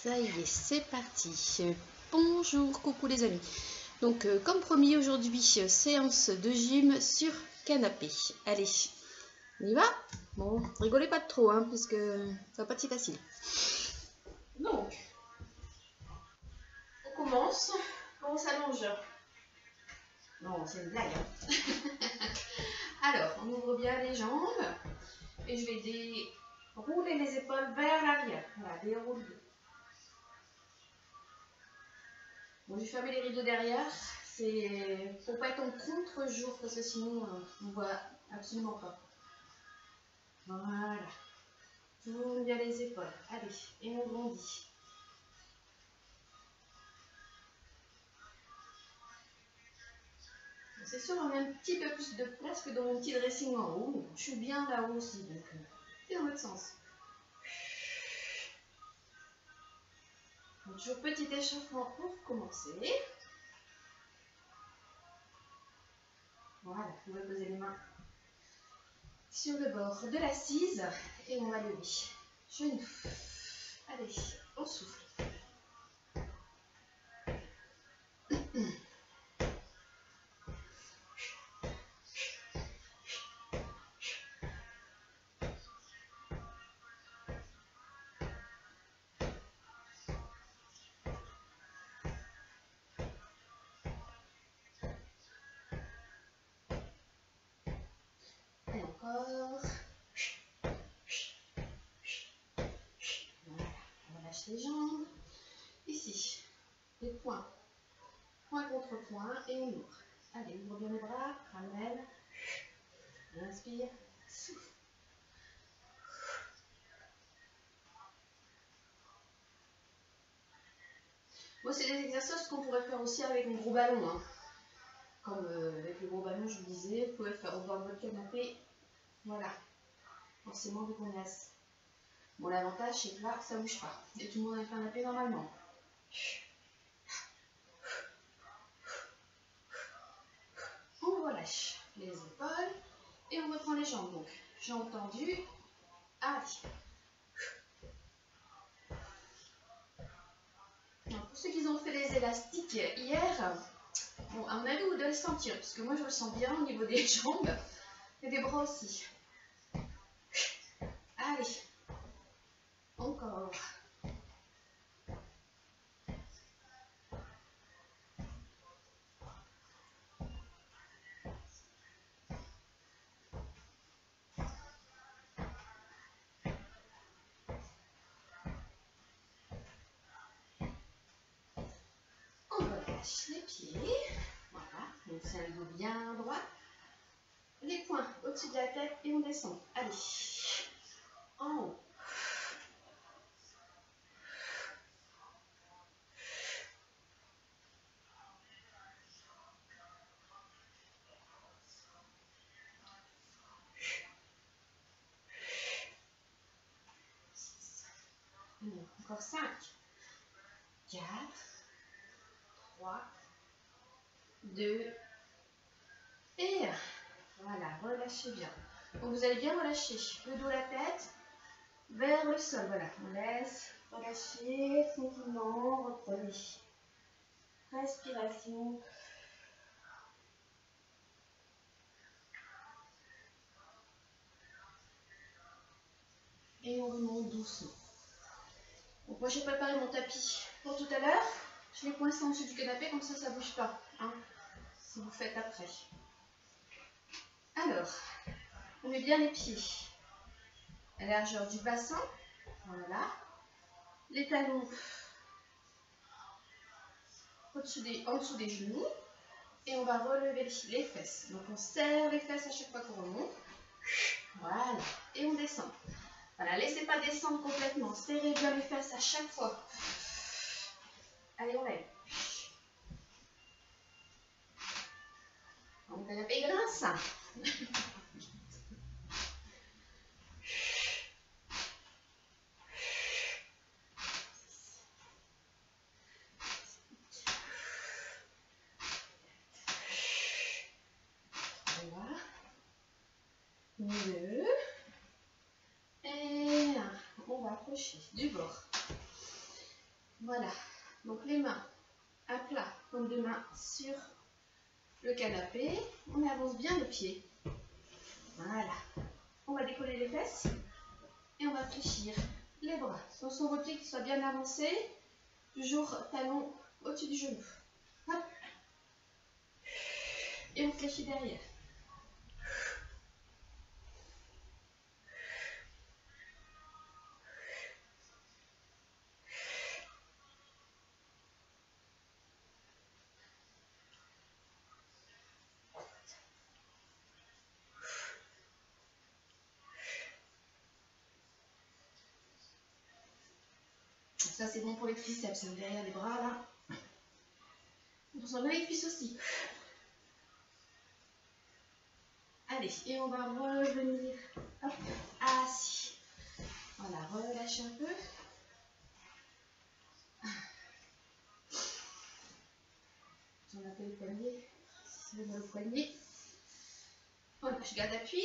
Ça y est, c'est parti. Bonjour, coucou les amis. Donc, comme promis aujourd'hui, séance de gym sur canapé. Allez, on y va? Bon, rigolez pas trop, hein, parce que ça va pas être si facile. Donc, on s'allonge. Non, c'est une blague. Hein. Alors, on ouvre bien les jambes et je vais dérouler les épaules vers l'arrière. Voilà, déroule. Bon, j'ai fermé les rideaux derrière, c'est pour pas être en contre-jour parce que sinon on voit absolument pas. Voilà, tourne bien les épaules, allez, et on grandit. C'est sûr, on a un petit peu plus de place que dans mon petit dressing en haut. Je suis bien là-haut aussi, donc c'est dans l'autre sens. Donc, toujours petit échauffement pour commencer. Voilà, vous pouvez poser les mains sur le bord de l'assise et on va lever. Genoux. Allez, on souffle. Et encore. Voilà, on relâche les jambes. Ici, les poings, point contre point et on ouvre. Allez, ouvre bien les bras, ramène. Inspire, souffle. Moi, c'est des exercices qu'on pourrait faire aussi avec un gros ballon. Hein. Comme avec le gros ballon, je vous disais, vous pouvez faire au bord de votre canapé. Voilà. Forcément, vu qu'on est assis. Bon, l'avantage, c'est que là, ça ne bouge pas. Et tout le monde a le canapé normalement. On relâche les épaules et on reprend les jambes. Donc, jambes tendues. Allez. Alors, pour ceux qui ont fait les élastiques hier, bon, à mon avis, vous devez le sentir, parce que moi, je le sens bien au niveau des jambes et des bras aussi. Allez. Encore. On relâche les pieds. Voilà. On tient le dos bien droit. Les poings au-dessus de la tête et on descend. Allez. En haut. Encore 5, 4, 3, 2 et 1. Voilà, relâchez bien. Donc vous allez bien relâcher le dos, la tête vers le sol. Voilà, on laisse relâcher tranquillement, reprenez. Respiration. Et on remonte doucement. Donc moi j'ai préparé mon tapis pour tout à l'heure. Je l'ai coincé en dessous du canapé, comme ça ne bouge pas. Hein, si vous faites après. Alors, on met bien les pieds à la largeur du bassin. Voilà. Les talons en dessous des genoux. Et on va relever les fesses. Donc on serre les fesses à chaque fois qu'on remonte. Voilà. Et on descend. Voilà, laissez pas descendre complètement. Serrez bien les fesses à chaque fois. Allez, on lève. Mon canapé grince. Voilà. 2. Et 1. On va approcher du bord. Voilà. Donc les mains à plat, comme deux mains sur le canapé. On avance bien le pied. Voilà. On va décoller les fesses et on va fléchir les bras. Attention vos pieds qui soient bien avancés. Toujours talon au-dessus du genou. Hop. Et on fléchit derrière. Ça c'est bon pour les triceps, derrière les bras là. On sent bien les cuisses aussi. Allez, et on va revenir hop, assis. Voilà, relâchez un peu. On a fait le poignet. Si on a le poignet. Voilà, je garde appui.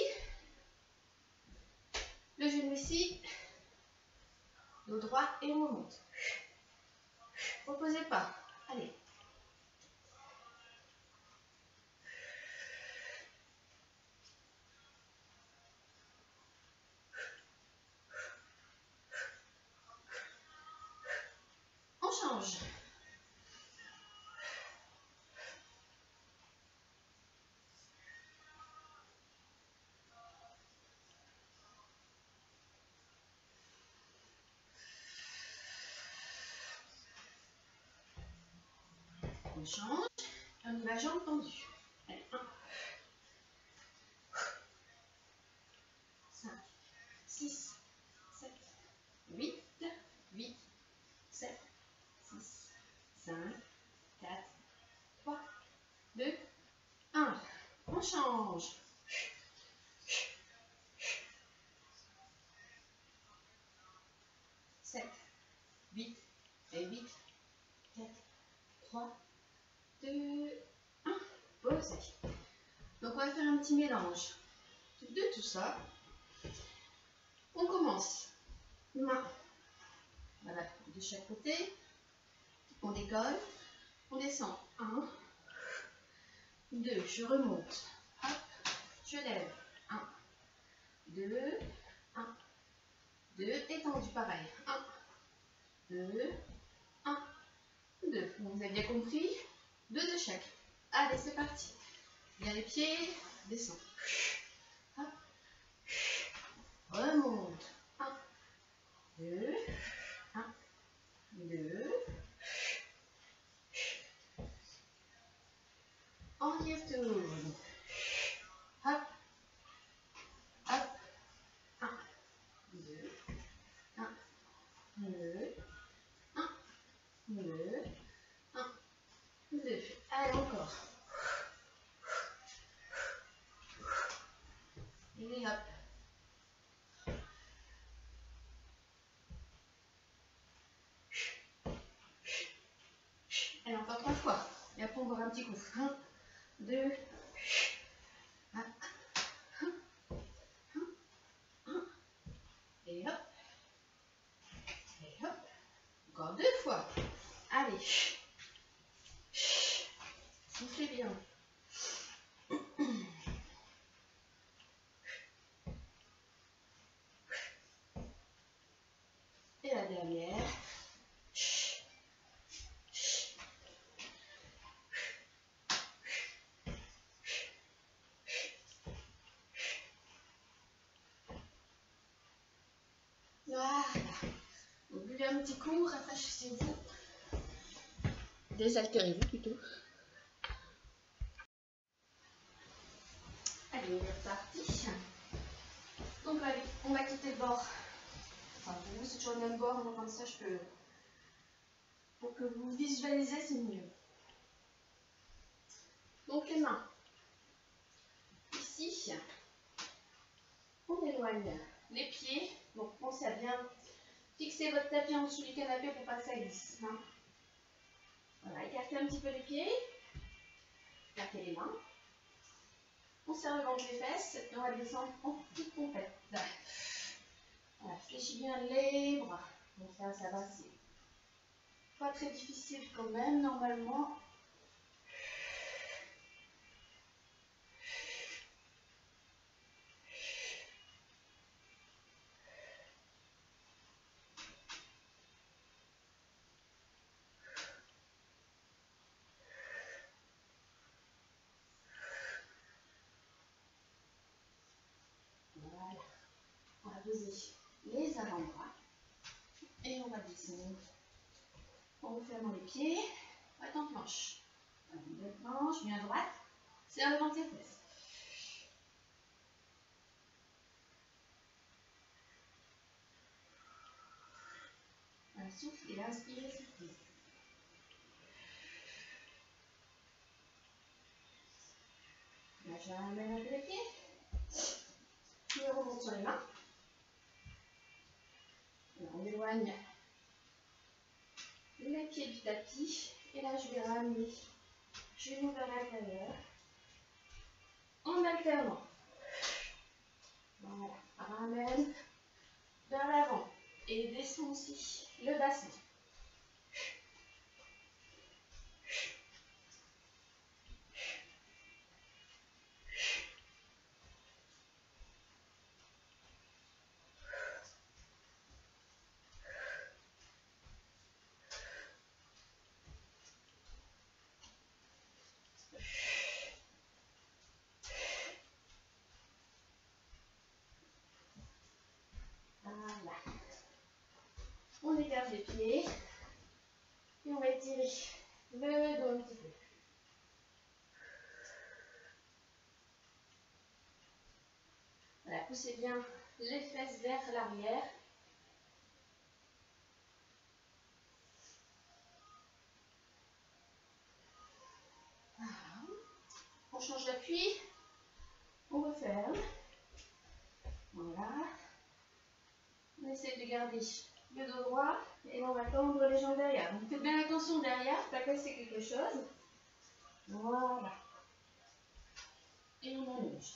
Le genou ici. Dos droit et on remonte. Reposez pas. Allez. On change. On change. On y va, jambes tendues. Allez, 1, 5, 6, 7, 8, 8, 7, 6, 5, 4, 3, 2, 1. On change. 7, 8 et 8, 4, 3, 2, 1. Posez. Donc on va faire un petit mélange de tout ça. On commence. Main. Voilà, de chaque côté. On décolle. On descend. 1, 2, je remonte. Hop, je lève. 1, 2, 1, 2, étendu, pareil. 1, 2, 1, 2. Bon, vous avez bien compris. 2 de chaque. Allez, c'est parti. Bien les pieds, descend. Hop. Remonte. 1, 2, 1, 2. On y retourne. Hop. Hop. 1, 2, 1, 2, 1, 2, 1, 2. Allez, encore. Et hop. Allez, encore 3 fois. Et après, on boit un petit coup. 1, 2, 1, 1, et hop. Et hop. Encore 2 fois. Allez. Soufflez bien. Et la dernière. Voilà. Donc, buvez un petit coup, rafraîchissez-vous. Désaltérez-vous plutôt. Allez, on est reparti. Donc, allez, on va quitter le bord. Enfin, pour vous, c'est toujours le même bord, mais comme ça, je peux. Pour que vous visualisez, c'est mieux. Donc, les mains. Ici, on éloigne les pieds. Donc, pensez à bien fixer votre tapis en dessous du canapé pour pas que ça glisse. Hein. Voilà, écartez un petit peu les pieds. Écartez les mains. On serre le ventre des fesses et on va descendre en toute pompette. Voilà, fléchis bien les bras. Donc ça va, c'est Pas très difficile quand même, normalement. Voilà. On va poser les avant-bras et on va descendre en refermant les pieds. Attends, planche. Belle planche, bien droite. Serre le ventre et fesses. Un souffle et inspirez, soufflez. Là, je ramène un peu les pieds. Je remonte sur les mains. Et on éloigne les pieds du tapis. Et là, je vais ramener genoux vers l'intérieur. En alternant. Voilà. Ramène vers l'avant. Et descend aussi le bassin. Voilà. On écarte les pieds. Et on va étirer le dos un petit peu. Voilà, poussez bien les fesses vers l'arrière. Voilà. On change d'appui. On referme. Voilà. On essaie de garder le dos droit et on va tendre les jambes derrière. Donc faites bien attention derrière, pas casser quelque chose. Voilà. Et on allonge.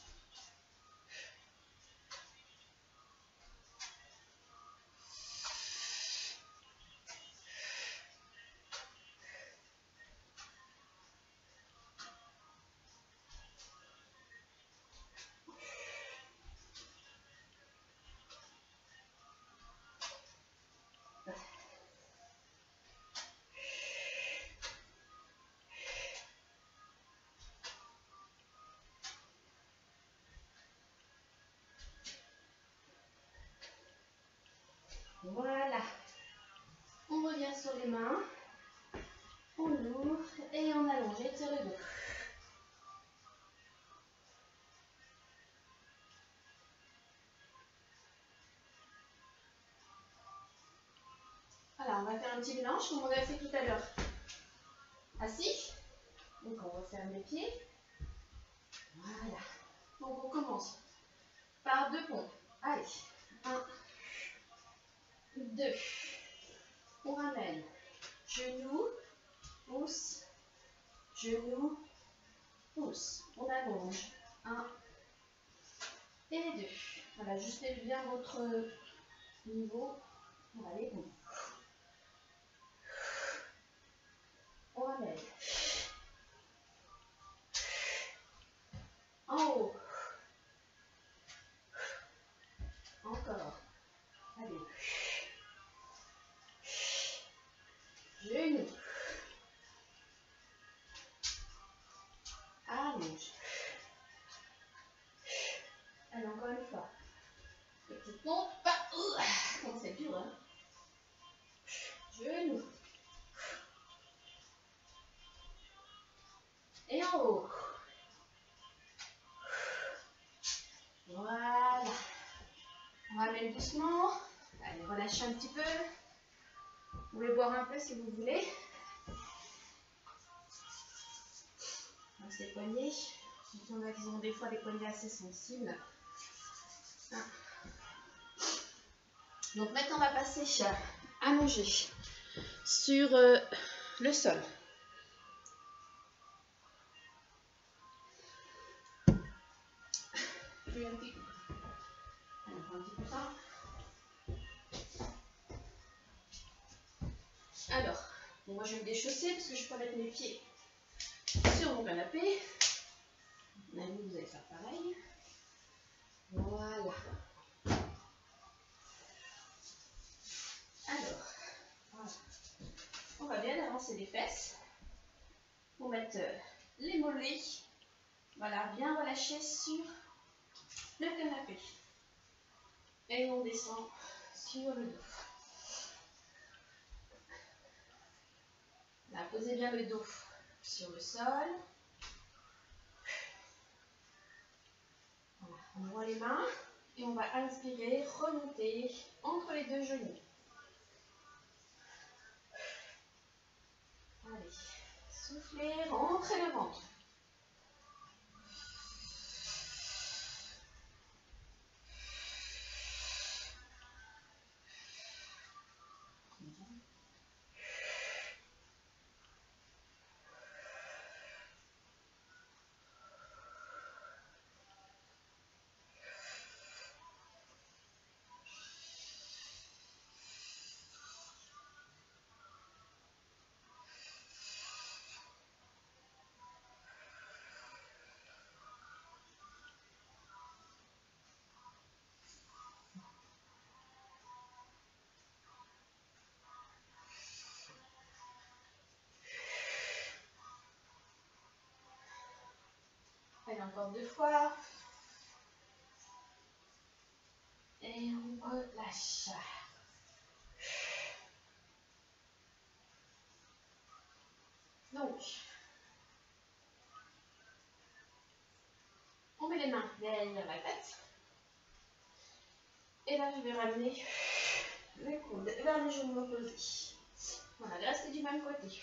Voilà. On revient sur les mains. On ouvre et on allonge. Étire le dos. Voilà, on va faire un petit mélange comme on a fait tout à l'heure. Assis. Donc on referme les pieds. Voilà. Donc on commence par 2 pompes. Allez. 1, 2. On ramène. Genou, pouce, genou, pouce. On allonge. 1 et 2. Voilà, ajustez bien votre niveau. Allez, bon. On ramène. En haut. Encore. Allez. Genou. Allonge. Allez, encore une fois. Petite pompe. Bon, c'est dur, hein. Genou. Et en haut. Voilà. On ramène doucement. Allez, relâchez un petit peu. Vous pouvez boire un peu si vous voulez. Dans ces poignets. Surtout on a qui ont des fois des poignets assez sensibles. Donc maintenant on va passer allongé sur le sol. Puis un petit coup. Allez, on prend un petit peu ça. Alors, Et moi je vais me déchausser parce que je peux mettre mes pieds sur mon canapé. Même vous allez faire pareil. Voilà. Alors, voilà. On va bien avancer les fesses pour mettre les mollets. Voilà, bien relâcher sur le canapé. Et on descend sur le dos. Là, posez bien le dos sur le sol. Voilà, on voit les mains et on va inspirer, remonter entre les deux genoux. Allez, soufflez, rentrez le ventre. Allez, encore 2 fois. Et on relâche. Donc, on met les mains derrière la tête. Et là, je vais ramener les coudes vers les genoux opposés. Voilà, restez du même côté.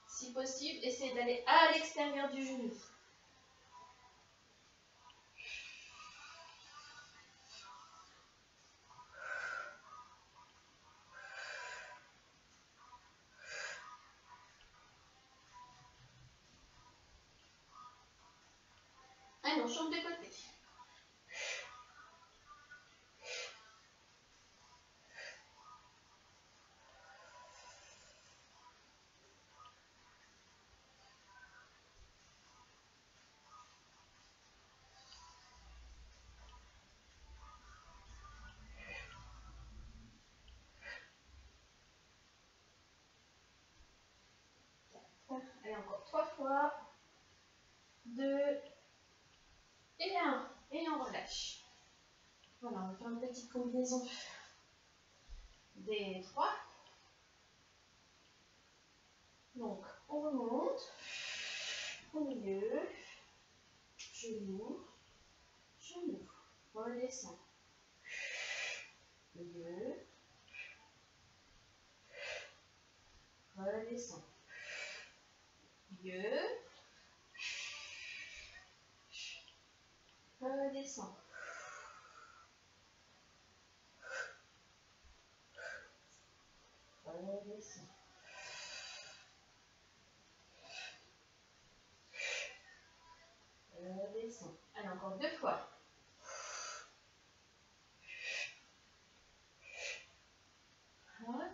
Si possible, essayez d'aller à l'extérieur du genou. Allez, on change de côté. Allez, encore 3 fois. 2 et 1. Et on relâche. Voilà, on va faire une petite combinaison des 3. Donc, on remonte. Au milieu. Genou. Genou. Redescend. Milieu. Redescend. Milieu. Redescend. Redescend. Redescend. Allez, encore 2 fois. Voilà.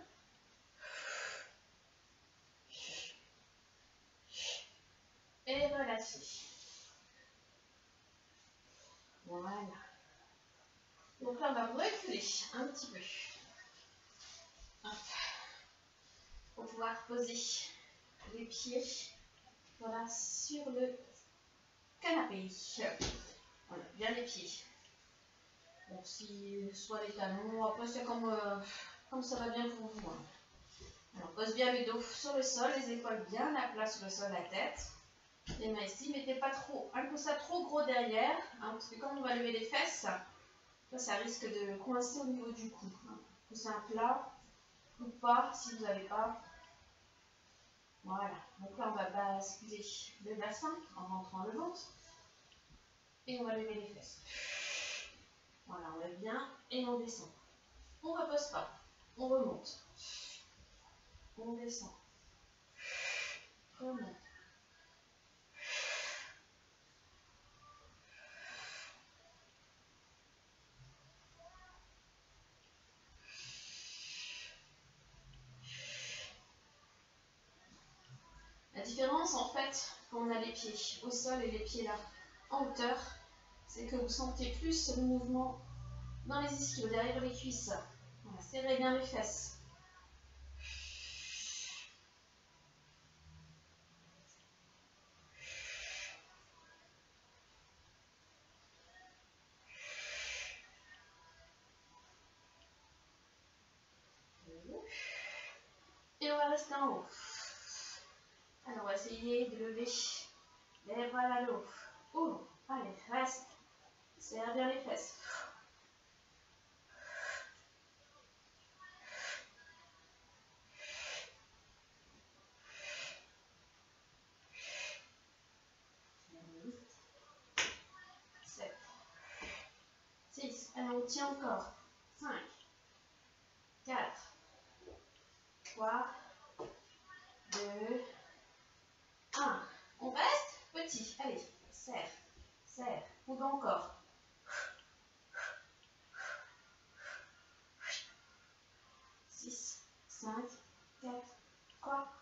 Et relâchez. Voilà. Donc là, on va reculer un petit peu. Hop. Pour pouvoir poser les pieds, voilà, sur le canapé. Voilà, bien les pieds. Donc si soit les talons, après c'est comme ça va bien pour vous. Hein. Alors pose bien le dos sur le sol, les épaules bien à plat sur le sol, la tête. Les mains ici, mettez pas trop, un peu ça trop gros derrière, hein, parce que quand on va lever les fesses, ça risque de coincer au niveau du cou. Hein. C'est un plat ou pas si vous n'avez pas. Voilà, donc là on va basculer le bassin en rentrant le ventre et on va lever les fesses. Voilà, on lève bien et on descend. On ne repose pas, on remonte. On descend. Remonte. différence, en fait, quand on a les pieds au sol et les pieds là en hauteur, c'est que vous sentez plus le mouvement dans les ischios, derrière les cuisses. Voilà, serrez bien les fesses. Et on va rester en haut. Alors, on va essayer de lever les bras à l'eau. Oh, allez, reste. Serre bien les fesses. Allez, on tient encore. 5, 4, 3, 2, 1. On reste petit. Allez, serre, serre. On va encore. 6, 5, 4, 3,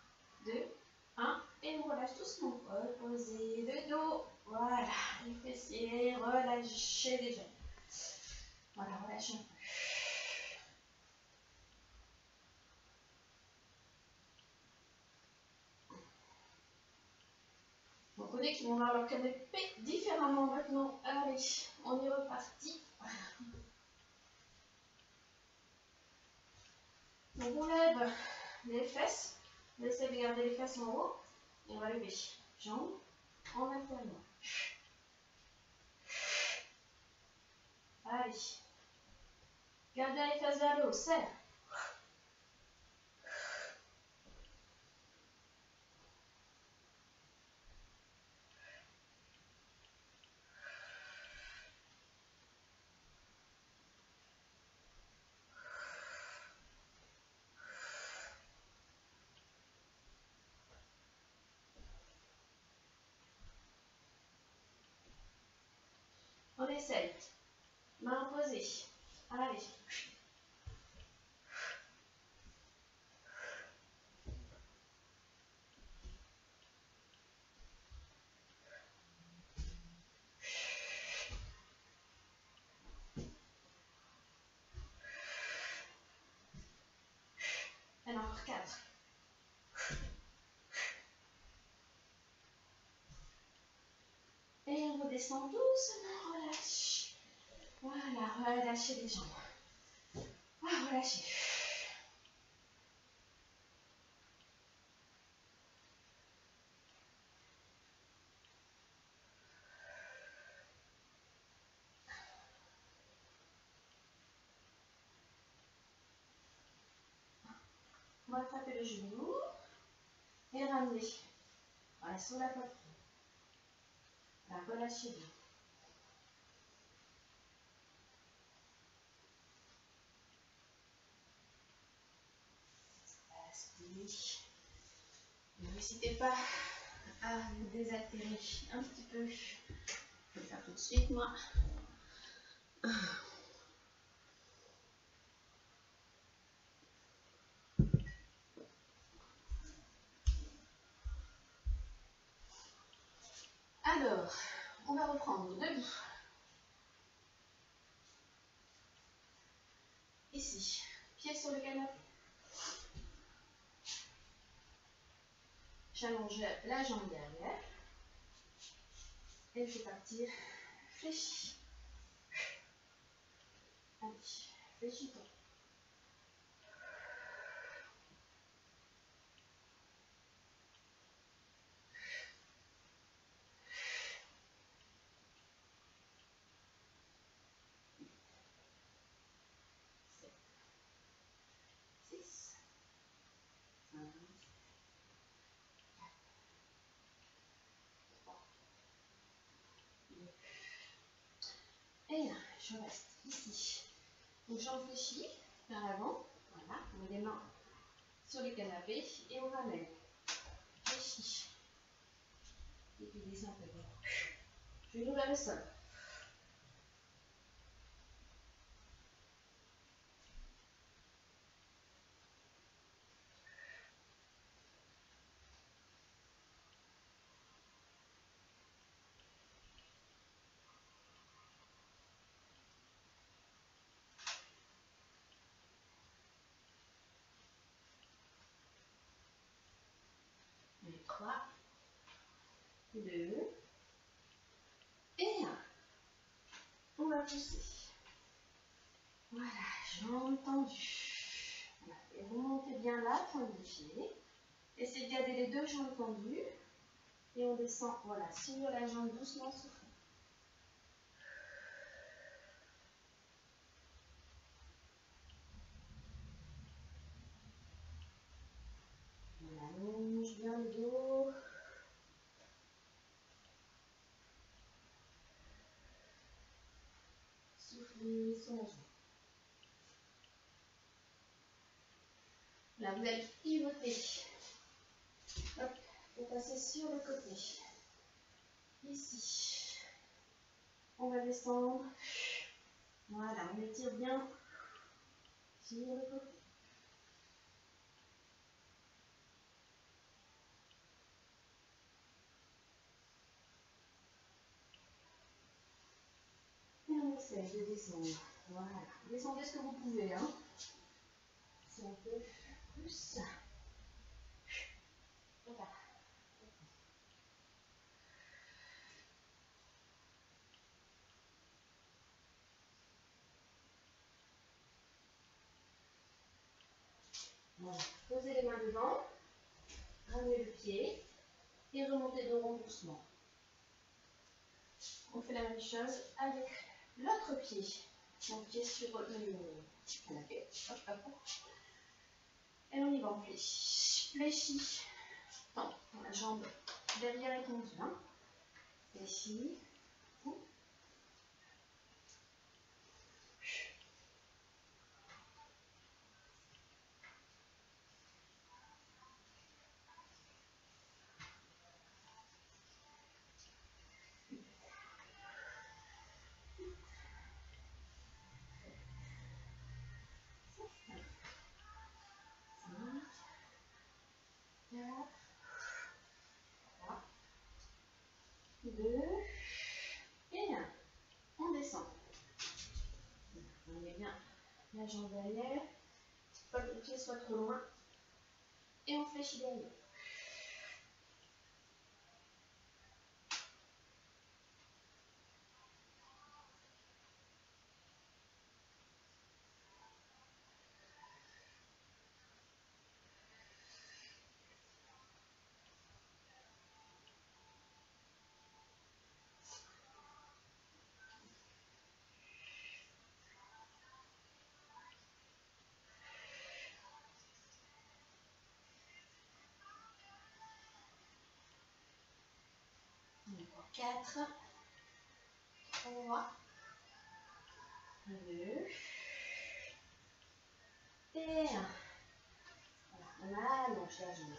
2, 1. Et on relâche doucement. Reposez le dos. Voilà, les fessiers, relâchez les jambes. Voilà, relâchez un peu. On connaît qu'ils vont voir leur canapé différemment maintenant. Allez, on est reparti. Donc on lève les fesses. On essaie de garder les fesses en haut. Et on va lever jambes en alternant. Allez. Garde bien les fesses vers le haut. Serre. On essaye. Main posée. Allez. Et encore 4. Et on redescend doucement. Relâche. Voilà, relâchez les jambes. Ah, relâchez. On va attraper le genou et ramener. Voilà, sur la poitrine. Là, relâchez bien. N'hésitez pas à vous désaltérer un petit peu. Je vais le faire tout de suite, moi. Alors, on va reprendre debout. Ici, pied sur le canapé. J'allonge la jambe derrière. Et je vais partir fléchi. Allez, fléchis-toi. Et là, je reste ici. Donc j'enfléchis vers l'avant. Voilà, on met les mains sur les canapés et on ramène. Fléchis. Et puis descends un peu. Genou vers le sol. continue. 3, 2, et 1. On va pousser. Voilà, jambes tendues. Voilà. Et remontez bien la pointe du pied. Essayez de garder les deux jambes tendues. Et on descend, voilà, sur la jambe doucement, soufflez. On allonge bien le dos. Soufflez sur la jambe. Là, vous allez pivoter. Hop, vous passez sur le côté. Ici. On va descendre. Voilà, on étire bien sur le côté. Et on essaie de descendre. Voilà. Descendez ce que vous pouvez. Hein. Si on peut plus. Voilà. Voilà. Posez les mains devant. Ramenez le pied. Et remontez de rond doucement. On fait la même chose avec l'autre pied. Donc pied sur le canapé. Hop, hop, hop. Et on y va, on fléchit. Fléchit. Non, la jambe derrière est tendue. Hein. Fléchit. 2 et 1. On descend. On met bien la jambe derrière. Pas que le pied soit trop loin. Et on fléchit derrière. Encore 4, 3, 2 et 1. Voilà, on allonge la jambe.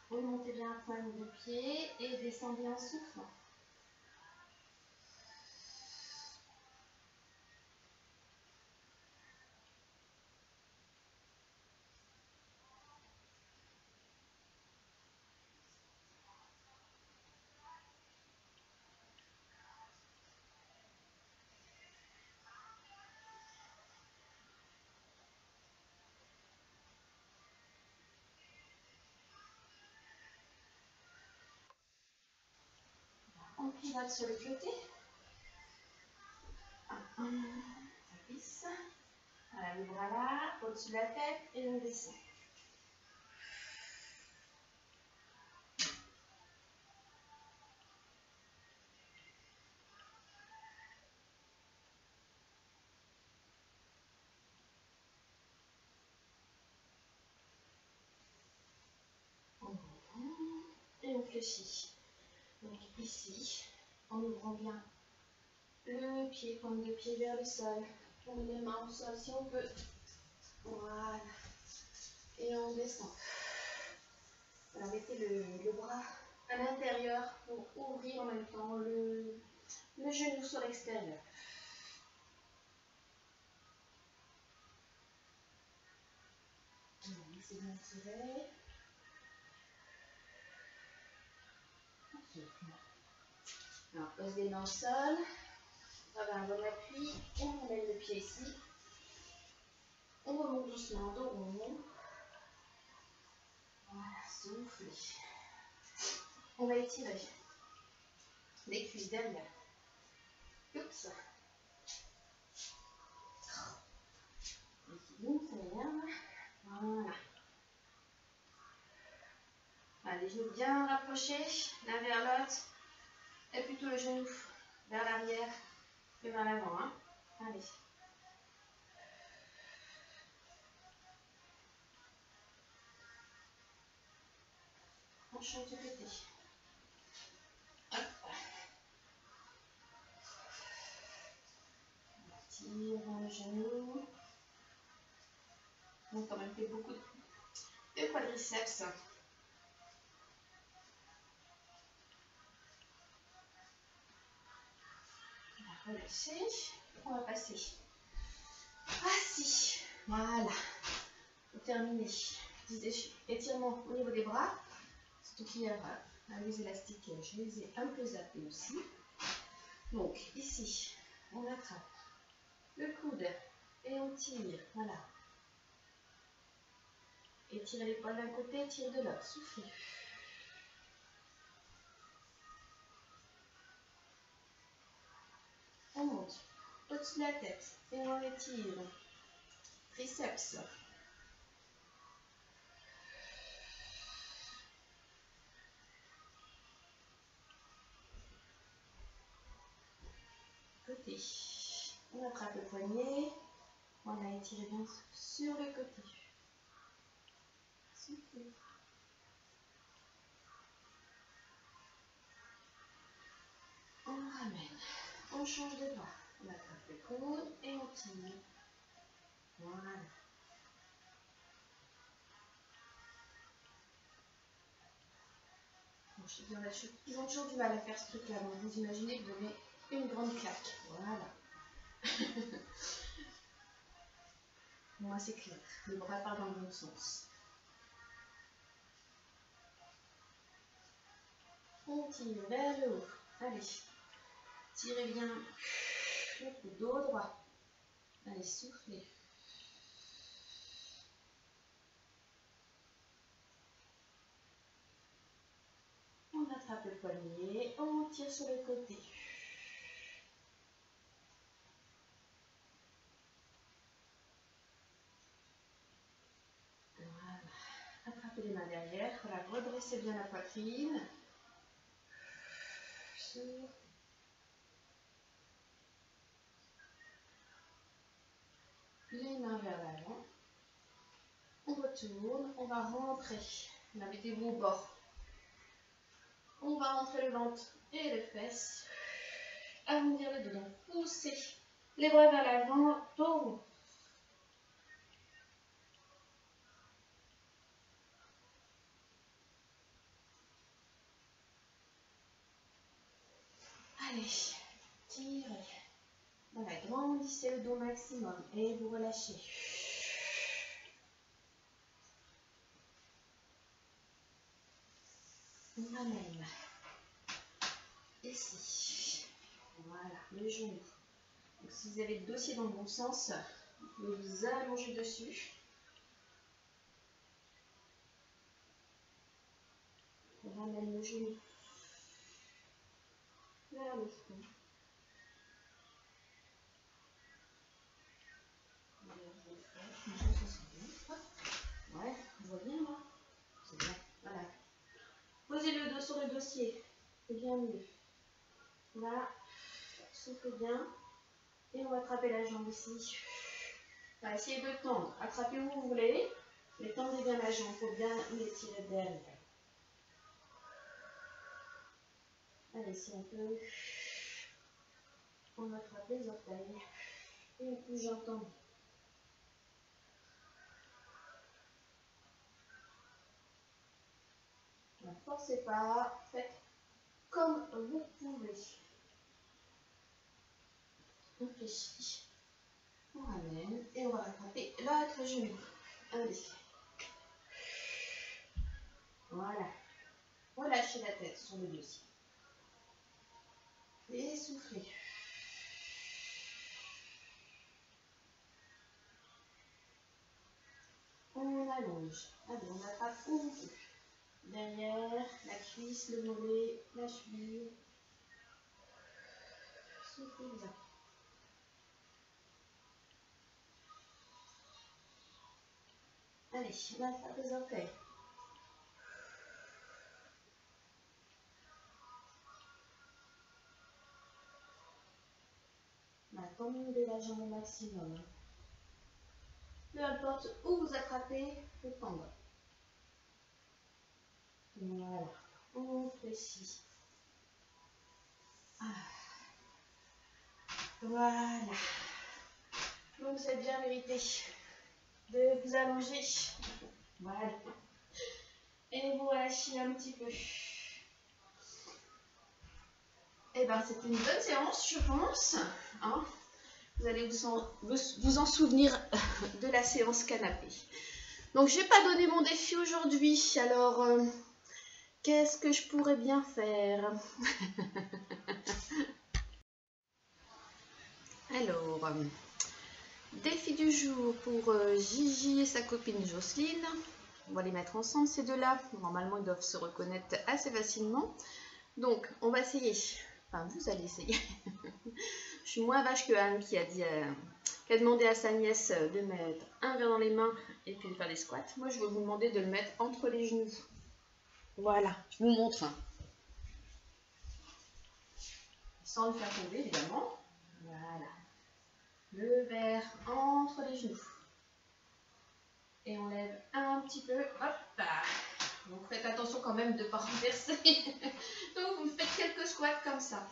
Remontez bien la pointe du pied et descendez en soufflant. On pivote sur le côté. Ça glisse. Voilà, les bras là, au-dessus de la tête et on descend. Et on fléchit. Donc ici, en ouvrant bien le pied, pointe de pied vers le sol. On met les mains au sol si on peut. Voilà. Et on descend. Voilà, mettez le bras à l'intérieur pour ouvrir en même temps le genou sur l'extérieur. C'est bien tiré. Alors, pose les mains au sol. On va un bon appui. On ramène le pied ici. On remonte doucement dos rond. Voilà, soufflez. On va étirer les cuisses derrière. Oups. Ça m'énerve. Voilà. Les genoux bien rapprochés, l'un vers l'autre. Et plutôt le genou vers l'arrière que vers l'avant. Hein. Allez. On change de côté. Hop. On tire le genou. On a quand même fait beaucoup de quadriceps. On va relâcher. On va passer assis. Voilà. Pour terminer, étirement au niveau des bras. Surtout qu'il y a les élastiques, je les ai un peu zappés aussi. Donc ici, on attrape le coude et on tire. Voilà. Étirez les poils d'un côté, tire de l'autre. Soufflez. On monte au-dessus de la tête et on étire. Triceps. Côté. On attrape le poignet. On a étiré bien sur le côté. Soufflez. On ramène. On change de bras. On attrape le coude et on tire. Voilà. Bon, je sais bien, ils ont toujours du mal à faire ce truc-là. Donc vous imaginez que vous donnez une grande claque. Voilà. Moi, c'est clair. Le bras part dans le bon sens. On tire vers le haut. Allez. Tirez bien le coude dos droit. Allez, soufflez. On attrape le poignet. On tire sur le côté. Voilà. Attrapez les mains derrière. Voilà. Redressez bien la poitrine. Sur. Les mains vers l'avant. On retourne. On va rentrer. Là, mettez-vous au bord. On va rentrer le ventre et les fesses. Arrondir les dos. Donc, poussez les bras vers l'avant. Dos rond. Allez, tirez. Voilà, grandissez le dos maximum et vous relâchez. On ramène ici. Voilà, le genou. Donc, si vous avez le dossier dans le bon sens, vous pouvez vous allonger dessus. On ramène le genou vers le front. Ouais, on voit bien là. C'est bien. Voilà. Posez le dos sur le dossier. C'est bien mieux. Là, soufflez bien. Et on va attraper la jambe ici. Voilà, essayez de tendre. Attrapez où vous voulez. Mais tendez bien la jambe. Il faut bien l'étirer derrière. Allez, si on peut. On attrape les orteils. Et on bouge j'entends. Ne forcez pas. Faites comme vous pouvez. On fléchit. On ramène. Et on va rattraper l'autre genou. Allez. Voilà. Relâchez la tête sur le dossier. Et soufflez. On allonge. Allez, on attrape où on peut. Derrière, la cuisse, le mollet, la cheville. Soufflez bien. Allez, on attrape les orteils. Tendez la jambe au maximum. Peu importe où vous attrapez, faut tendre. Voilà, on fléchit. Voilà. Donc c'est bien mérité de vous allonger. Voilà. Et vous relâchez un petit peu. Et bien c'était une bonne séance, je pense. Hein, vous allez vous en souvenir de la séance canapé. Donc je n'ai pas donné mon défi aujourd'hui. Alors qu'est-ce que je pourrais bien faire? Alors, défi du jour pour Gigi et sa copine Jocelyne. On va les mettre ensemble ces deux-là. Normalement, ils doivent se reconnaître assez facilement. Donc, on va essayer. Enfin, vous allez essayer. Je suis moins vache que Anne qui a demandé à sa nièce de mettre un verre dans les mains et puis de faire des squats. Moi, je vais vous demander de le mettre entre les genoux. Voilà, je vous montre. Sans le faire tomber, évidemment. Voilà. Le verre entre les genoux. Et on lève un petit peu. Hop là. Donc faites attention quand même de ne pas renverser. Donc vous faites quelques squats comme ça.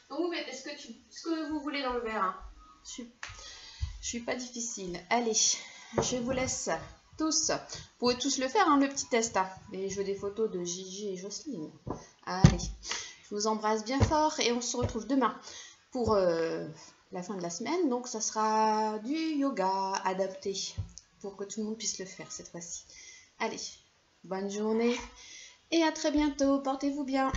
Donc vous mettez ce que vous voulez dans le verre. Hein. Je suis pas difficile. Allez, je vous laisse tous. Vous pouvez tous le faire, hein, le petit test. Hein. Et je veux des photos de Gigi et Jocelyne. Allez, je vous embrasse bien fort et on se retrouve demain pour la fin de la semaine. Donc ça sera du yoga adapté pour que tout le monde puisse le faire cette fois-ci. Allez, bonne journée et à très bientôt. Portez-vous bien.